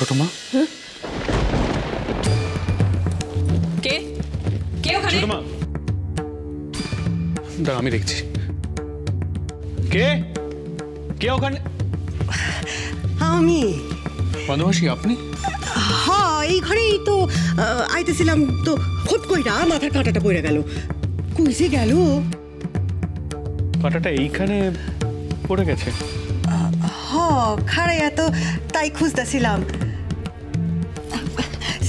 ছোট মা। কে কে ওখানে? ছোট মা দাঁড়া, আমি দেখছি। কে কে ওখানে? আমি। বন্ধুবাসী আপনি? হ্যাঁ, এই ঘরেই তো আইতেছিলাম, তো হুট কইরা মাথার কাঁটাটা পড়ে গেল। কইছে গেল? কাঁটাটা এইখানে পড়ে গেছে। খাড়াইয়া তো তাই খুঁজতেছিলাম।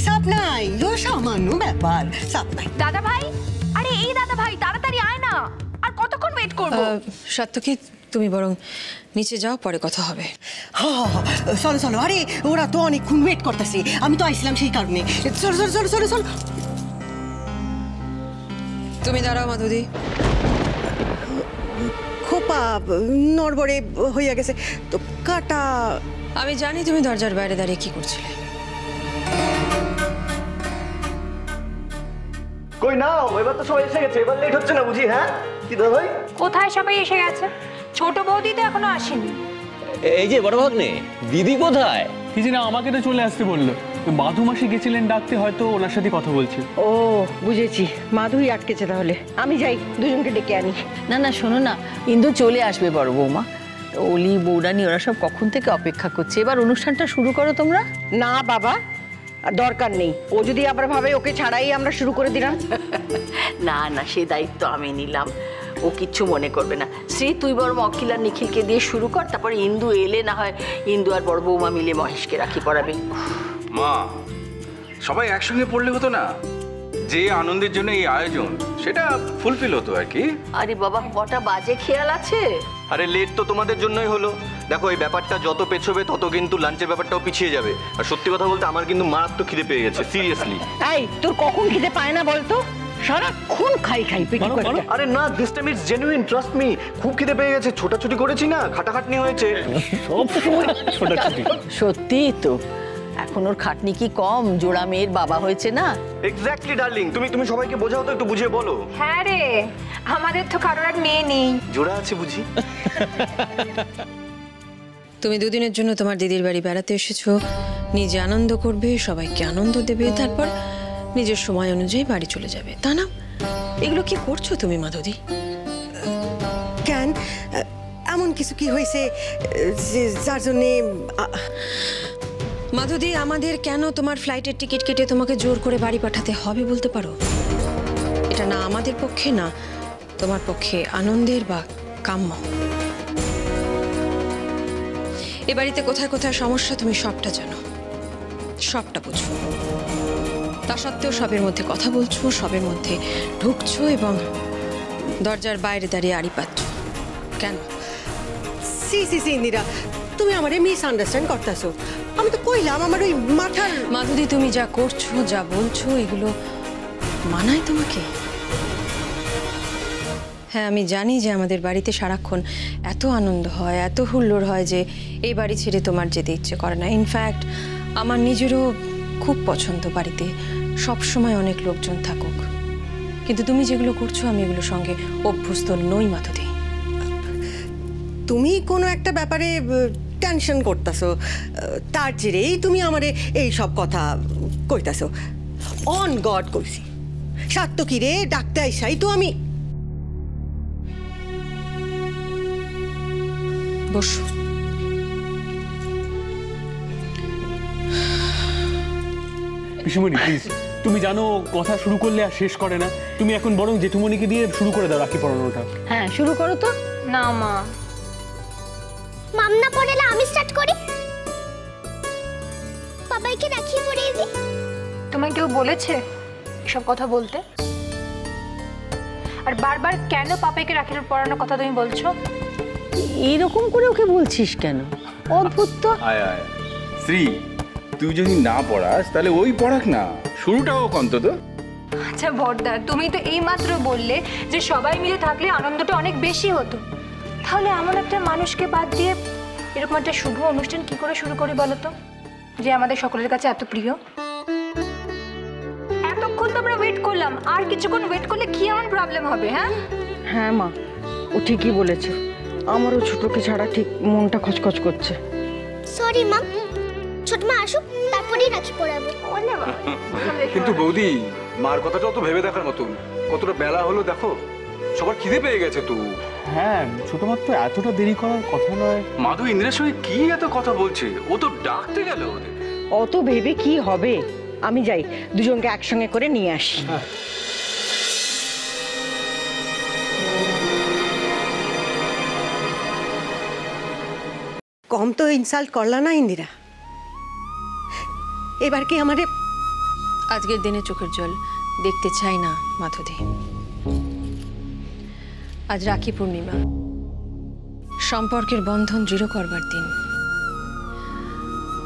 সাপ নাই, ও সামান্য ব্যাপার, সাপ নাই। দাদা ভাই, আরে এই দাদা ভাই তাড়াতাড়ি আয় না, আর কতক্ষণ ওয়েট করব? সাত্তকী, তুমি বরং নিচে যাও, পরে কথা হবে। চলো চলো, আরে ওরা তো অনেকক্ষণ ওয়েট করতেছে, আমি তো আইছিলাম সেই কারণে। চলো চলো চলো চলো চলো। তুমি দাঁড়াও মাধুদি। খোপা নড়বড়ে হইয়া গেছে তো কাটা। আমি জানি তুমি দরজার বাইরে দাঁড়িয়ে কি করছিলে। কই নাও, এবার তো সবাই এসে গেছে, এবার লেট হচ্ছে না বুঝি? হ্যাঁ কি দাদা ভাই? কোথায় সবাই এসে গেছে? ছোট বৌদি তো এখনো আসেনি। এই যে বড় ভাগ্নে, দিদি কোথায়? কি জানি, আমাকে তো চলে আসতে বললো। মাধুমাসি গেছিলেন ডাকতে, হয়তো ওনার সাথে কথা বলছে। ও বুঝেছি, মাধুই আটকেছে তাহলে। আমি যাই, দুজনকে ডেকে আনি। না না, শোনো না, ইন্দু চলে আসবে বড় বৌমা। অলি, বৌরানি ওরা সব কখন থেকে অপেক্ষা করছে। এবার অনুষ্ঠানটা শুরু করো তোমরা। না বাবা, দরকার নেই। ও যদি আবার ভাবে ওকে ছাড়াই আমরা শুরু করে দিলাম। না না, সে দায়িত্ব আমি নিলাম, ও কিচ্ছু মনে করবে না। শ্রী, তুই বরং অখিল আর নিখিলকে দিয়ে শুরু কর, তারপর ইন্দু এলে না হয় ইন্দু আর বড় বৌমা মিলে মহেশকে রাখি পড়াবে। মা, সবাই একসঙ্গে পড়লে হতো না? যে আনন্দের জন্য এই আয়োজন, সেটা ফুলফিল হতো আর কি। আরে বাবা, কটা বাজে খেয়াল আছে? আরে লেট তো তোমাদের জন্যই হলো। দেখো, এই ব্যাপারটা যত পেছোবে তত কিন্তু লাঞ্চের ব্যাপারটাও পিছিয়ে যাবে। আর সত্যি কথা বলতে আমার কিন্তু মারাত্মক খিদে পেয়ে গেছে, সিরিয়াসলি। এই, তোর কখন খিদে পায় না বলতো? সারাক্ষণ খাই খাই পেটি করে। আরে না, this time it's genuine, trust me. খুব খিদে পেয়ে গেছে, ছোটাছুটি করেছি না, খাটাখাটনি হয়েছে। সব সময় ছোটাছুটি। সত্যি তো, এখন ওর খাটনি কি কম? জোড়া মেয়ের বাবা হয়েছে না। এক্স্যাক্টলি ডার্লিং, তুমি সবাইকে বোঝাও তো, একটু বুঝিয়ে বলো। হ্যাঁ রে, আমাদের তো কারোর আর মেয়ে নেই। জোড়া আছে বুঝি। তুমি দুদিনের জন্য তোমার দিদির বাড়ি বেড়াতে এসেছো, নিজে আনন্দ করবে, সবাইকে আনন্দ দেবে, তারপর নিজের সময় অনুযায়ী বাড়ি চলে যাবে, তা না? এগুলো কি করছো তুমি মাধুদি? কেন, এমন কিছু কি হয়েছে যার জন্যে? মাধুদি, আমাদের কেন তোমার ফ্লাইটের টিকিট কেটে তোমাকে জোর করে বাড়ি পাঠাতে হবে বলতে পারো? এটা না আমাদের পক্ষে, না তোমার পক্ষে আনন্দের বা কাম্য। এ বাড়িতে কোথায় কোথায় সমস্যা তুমি সবটা জানো, সবটা বুঝো। তা সত্ত্বেও সবের মধ্যে কথা বলছো, সবের মধ্যে ঢুকছো এবং দরজার বাইরে দাঁড়িয়ে আড়ি পাচ্ছ কেন? সি সি সি ইন্দিরা, তুমি আমারে মিস আন্ডারস্ট্যান্ড করতেছো। আমি তো কইলাম আমার ওই মাথার। মাধুদি, তুমি যা করছো, যা বলছো, এগুলো মানায় তোমাকে? হ্যাঁ, আমি জানি যে আমাদের বাড়িতে সারাক্ষণ এত আনন্দ হয়, এত হুল্লোড় হয় যে এই বাড়ি ছেড়ে তোমার যেতে ইচ্ছে করে না। ইনফ্যাক্ট আমার নিজেরও খুব পছন্দ বাড়িতে সব সময় অনেক লোকজন থাকুক, কিন্তু তুমি যেগুলো করছো আমি এগুলোর সঙ্গে অভ্যস্ত নই মাধুদি। তুমি কোনো একটা ব্যাপারে টেনশন করতেছো, তার জেরেই তুমি আমারে এই সব কথা কইতাছো। অন গড কইছি, সাত্তকী রে ডাকতে আইসাই তো আমি। বসো। পিসিমণি প্লিজ, তুমি জানো কথা শুরু করলে আর শেষ করে না। তুমি এখন বরং জেঠুমণিকে দিয়ে শুরু করে দাও রাখি পরানোটা। হ্যাঁ, শুরু করো তো। না মা, মামনা পড়লে আমি স্টার্ট করি। বাবাইকে রাখি পরিয়ে দি। তোমায় কেউ বলেছে এসব কথা বলতে? আর বারবার কেন পাপাইকে রাখি পড়ানোর কথা তুমি বলছো? এইরকম করে ওকে বলছিস কেন? অদ্ভুত তো। আয় আয় শ্রী, তুই যদি না পড়াস তাহলে ওই পড়াক না, শুরুটাও অন্তত। আচ্ছা বড়দা, তুমি তো এইমাত্র বললে যে সবাই মিলে থাকলে আনন্দটা অনেক বেশি হতো। তাহলে এমন একটা মানুষকে বাদ দিয়ে এরকম একটা শুভ অনুষ্ঠান কি করে শুরু করি বলো তো, যে আমাদের সকলের কাছে এত প্রিয়? এতক্ষণ তো আমরা ওয়েট করলাম, আর কিছুক্ষণ ওয়েট করলে কি এমন প্রবলেম হবে? হ্যাঁ হ্যাঁ মা, ও ঠিকই বলেছে। আমারও ছোটকে ছাড়া ঠিক মনটা খচখচ করছে। সরি মা। ছোট মা আসুক তারপরেই রাখি পরাবো। কিন্তু বৌদি, মার কথাটাও তো ভেবে দেখার মতন। কতটা বেলা হলো দেখো, সবার খিদে পেয়ে গেছে তো। হ্যাঁ, ছোট মাত্র এতটা দেরি করার কথা নয়। মাধু ইন্দ্রের সঙ্গে কি এত কথা বলছে? ও তো ডাকতে গেল ওদের। অত ভেবে কি হবে? আমি যাই, দুজনকে একসঙ্গে করে নিয়ে আসি। কম তো ইনসাল্ট করলা না ইন্দিরা? এবার কি আমাদের আজকের দিনে চোখের জল দেখতে চাই না মাধুদি। আজ রাখি পূর্ণিমা, সম্পর্কের বন্ধন দৃঢ় করবার দিন।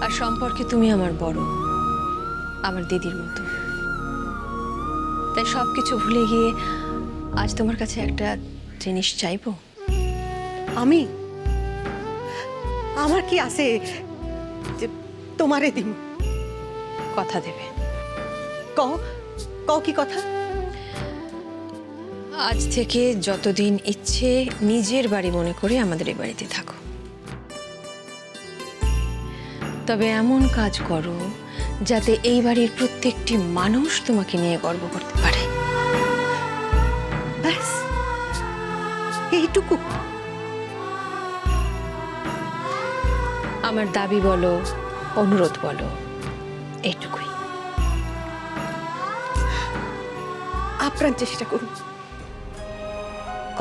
আর সম্পর্কে তুমি আমার বড়, আমার দিদির মতো। তাই সবকিছু ভুলে গিয়ে আজ তোমার কাছে একটা জিনিস চাইবো। আমি আমার কি আছে যে তোমারে দিন? কথা দেবে? কও কও কি কথা? আজ থেকে যতদিন ইচ্ছে নিজের বাড়ি মনে করে আমাদের এই বাড়িতে থাকো, তবে এমন কাজ করো যাতে এই বাড়ির প্রত্যেকটি মানুষ তোমাকে নিয়ে গর্ব করতে পারে। ব্যাস এইটুকু? আমার দাবি বলো, অনুরোধ বলো, এইটুকুই। আপ্রাণ চেষ্টা করুন।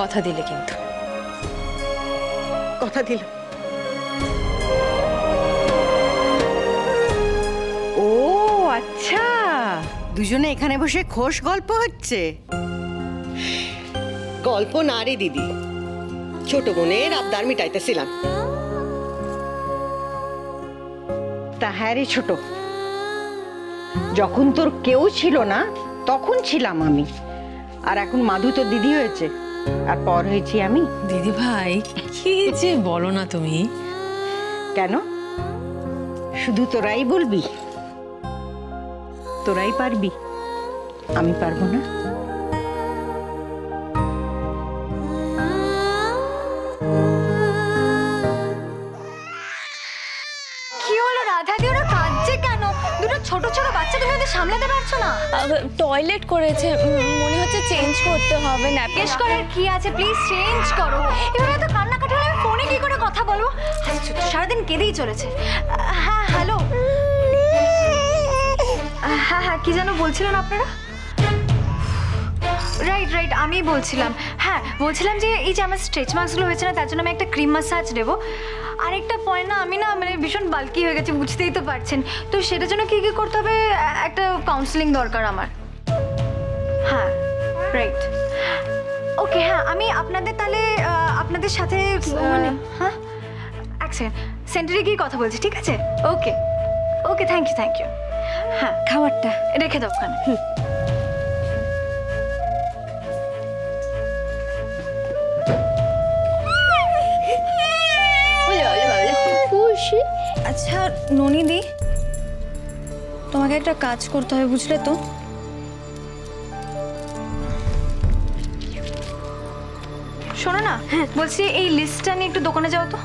কথা দিলে কিন্তু? কথা দিল। ও আচ্ছা, দুজনে এখানে বসে খোশ গল্প হচ্ছে। গল্প না রে দিদি, ছোট বোনের আবদার মিটাইতেছিলাম। তা হ্যাঁ রে ছোট, যখন তোর কেউ ছিল না তখন ছিলাম আমি, আর এখন মাধু তো দিদি হয়েছে, আর পর হয়েছি আমি। দিদি ভাই কি যে বলো না তুমি। কেন? শুধু তোরাই বলবি? তোরাই পারবি, আমি পারবো না? কি হলো রাধা দি, ওরা কাঁদছে কেন? দুটো ছোট ছোট বাচ্চা, তুমি ওদের সামলাতে পারছো না? টয়লেট করেছে, মনে হচ্ছে চেঞ্জ করতে হবে। বেশ করার কি আছে, প্লিজ চেঞ্জ করো। এভাবে তো কান্নাকাটি হলে আমি ফোনে কি করে কথা বলবো? আচ্ছা, সারাদিন কেঁদেই চলেছে। হ্যাঁ হ্যালো, হ্যাঁ হ্যাঁ কি যেন বলছিলেন আপনারা? রাইট রাইট, আমি বলছিলাম, হ্যাঁ বলছিলাম যে এই যে আমার স্ট্রেচ মার্কসগুলো হয়েছে না, তার জন্য আমি একটা ক্রিম মাসাজ দেবো। আরেকটা পয়েন্ট না, আমি না মানে ভীষণ বাল্কি হয়ে গেছি, বুঝতেই তো পারছেন। তো সেটার জন্য কী কী করতে হবে? একটা কাউন্সেলিং দরকার আমার। হ্যাঁ রাইট, ওকে। হ্যাঁ আমি আপনাদের তাহলে আপনাদের সাথে হ্যাঁ এক সেকেন্ড সেন্টারে গিয়ে কথা বলছি, ঠিক আছে? ওকে ওকে, থ্যাংক ইউ থ্যাংক ইউ। হ্যাঁ খাবারটা রেখে দাও ওখানে। আচ্ছা ননিদি, তোমাকে একটা কাজ করতে হবে, বুঝলে তো? শোনো না, বলছি এই লিস্টটা নিয়ে একটু দোকানে যাও তো।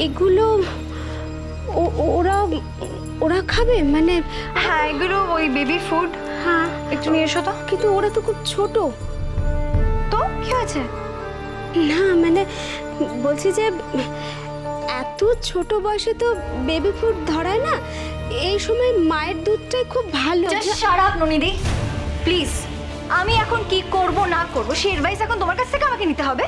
এগুলো ওরা ওরা খাবে মানে? হ্যাঁ এগুলো ওই বেবি ফুড। হ্যাঁ একটু নিয়ে এসো তো। কিন্তু ওরা তো খুব ছোট। তো কি হয়েছে? না মানে বলছি যে এত ছোট বয়সে তো বেবি ফুড ধরায় না, এই সময় মায়ের দুধটাই খুব ভালো। শাট আপ ননিদি প্লিজ। আমি এখন কি করব না করব সেই অ্যাডভাইস এখন তোমার কাছ থেকে আমাকে নিতে হবে?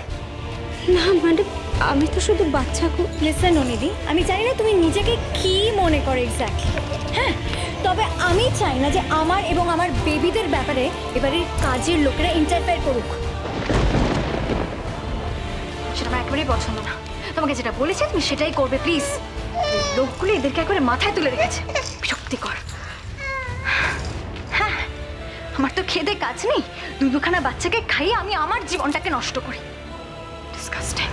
না মানে আমি তো শুধু বাচ্চাকে। লিসেন ননিদি, আমি জানি না তুমি নিজেকে কি মনে করো এক্স্যাক্টলি, হ্যাঁ, তবে আমি চাই না যে আমার এবং আমার বেবিদের ব্যাপারে এবারে কাজের লোকেরা ইন্টারফেয়ার করুক। সেটা আমার একেবারেই পছন্দ না। তোমাকে যেটা বলেছি তুমি সেটাই করবে প্লিজ। লোকগুলো এদেরকে একবারে মাথায় তুলে রেখেছে, বিরক্তিকর। হ্যাঁ আমার তো খেতে কাজ নেই, দুখানা বাচ্চাকে খাইয়ে আমি আমার জীবনটাকে নষ্ট করি। ডিসকাস্টিং।